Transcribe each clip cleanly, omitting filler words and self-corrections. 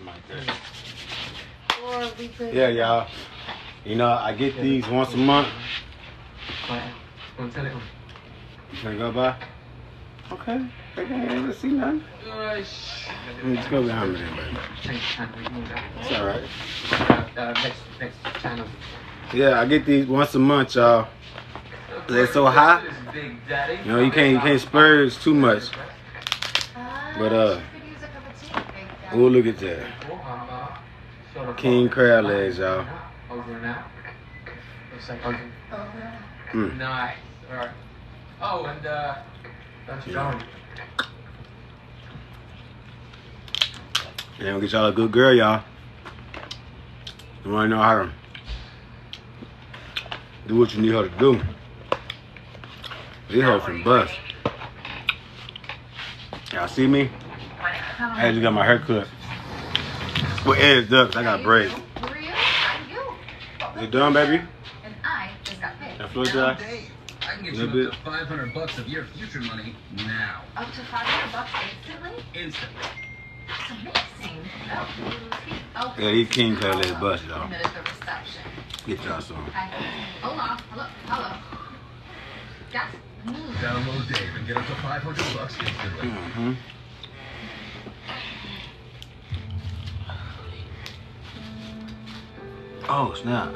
something like that. Yeah, y'all. You know, I get these once a month. You finna go by? Okay. Let's see nothing. Let's go behind me then, baby. It's alright. Next channel. Yeah, I get these once a month, y'all. They're so high. You know, you can't splurge too much. But oh, look at that. King crab legs, y'all. Nice. Alright. Oh, and that's John. Yeah, we'll get y'all a good girl, y'all. You wanna know how to do what you need her to do. This hoe from bust. Y'all see me? I just got my hair cut. With edged up, 'cause I got braids. Is it done, baby? That floor dry? I can get you up to $500 of your future money now. Up to $500 instantly? Instantly. That's amazing. Oh, Yeah, these king crab legs bust, y'all. There's the reception. Get y'all some. Hold on. Hello. Yes. Download Dave and get up to $500 instantly. Oh, snap.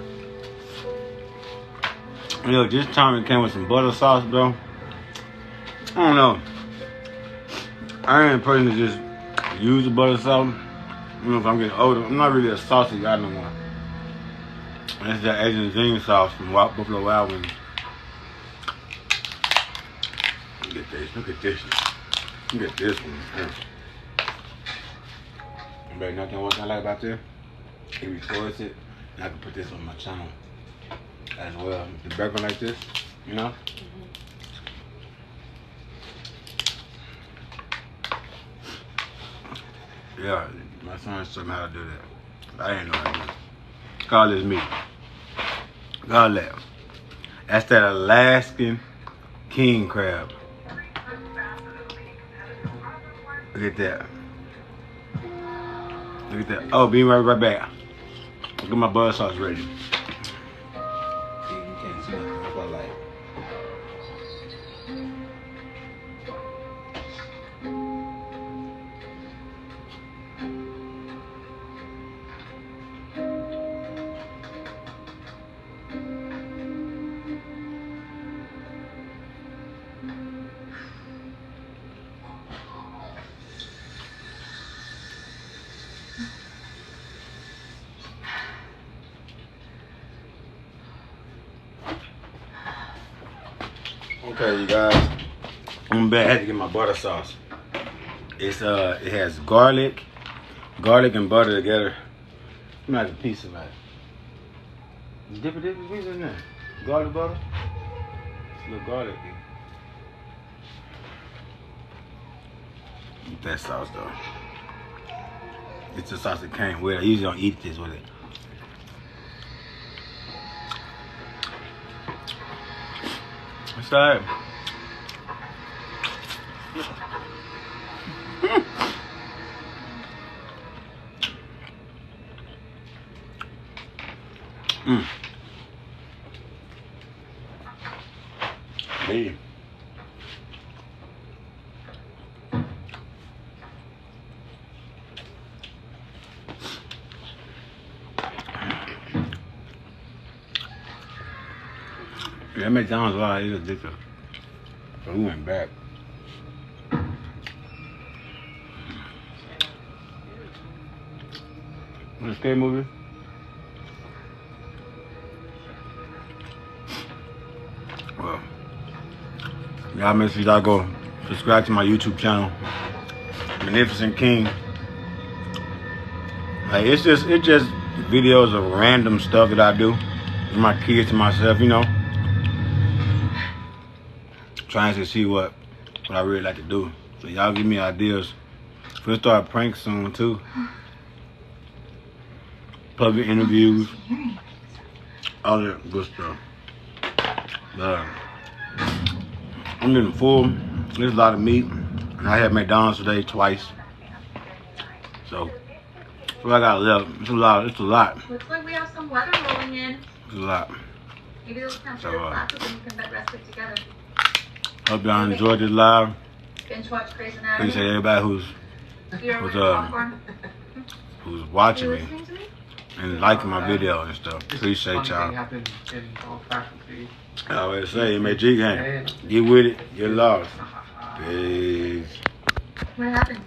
Yo, this time it came with some butter sauce, bro. I don't know. I ain't a person to just use the butter sauce. You know, if I'm getting older, I'm not really a saucy guy no more. And it's that Asian zing sauce from Buffalo Wild Wings. Look at this. Look at this one. Yeah. But nothing what I like about this. He records it, and I can put this on my channel as well. The burger like this, you know. Yeah, my son showed me how to do that. I didn't know how to do it. God is me. God love. That's that Alaskan king crab. Look at that. Look at that. Oh, be right back. Look at my butter sauce ready. You can't see nothing. That's what I like. Okay, you guys, I'm back. I had to get my butter sauce. It has garlic and butter together. Give me like a piece of that. Dip it in there. Garlic butter. It's a little garlic. Eat that sauce though. It's the sauce that came with it. I usually don't eat this with it. What's that? Hey. Yeah, McDonald's a lot is addictive. So we went back. What's the scary movie? Well, y'all make sure y'all go subscribe to my YouTube channel, Magnificent King. Like it's just videos of random stuff that I do with my kids and myself, you know. Trying to see what I really like to do. So y'all give me ideas. We'll start pranks soon too. Public interviews. All that good stuff. I'm getting full. There's a lot of meat. And I had McDonald's today twice. So That's what I got left. It's a lot. It's a lot. Looks like we have some weather rolling in. It's a lot. Maybe those count for your classes and you can bed rest it together. Hope y'all enjoyed this live. Binge watch Grey's Anatomy. Appreciate everybody who's watching me and liking my video and stuff. Appreciate y'all. I always say, MAG gang, get with it, get lost. Peace. What happened?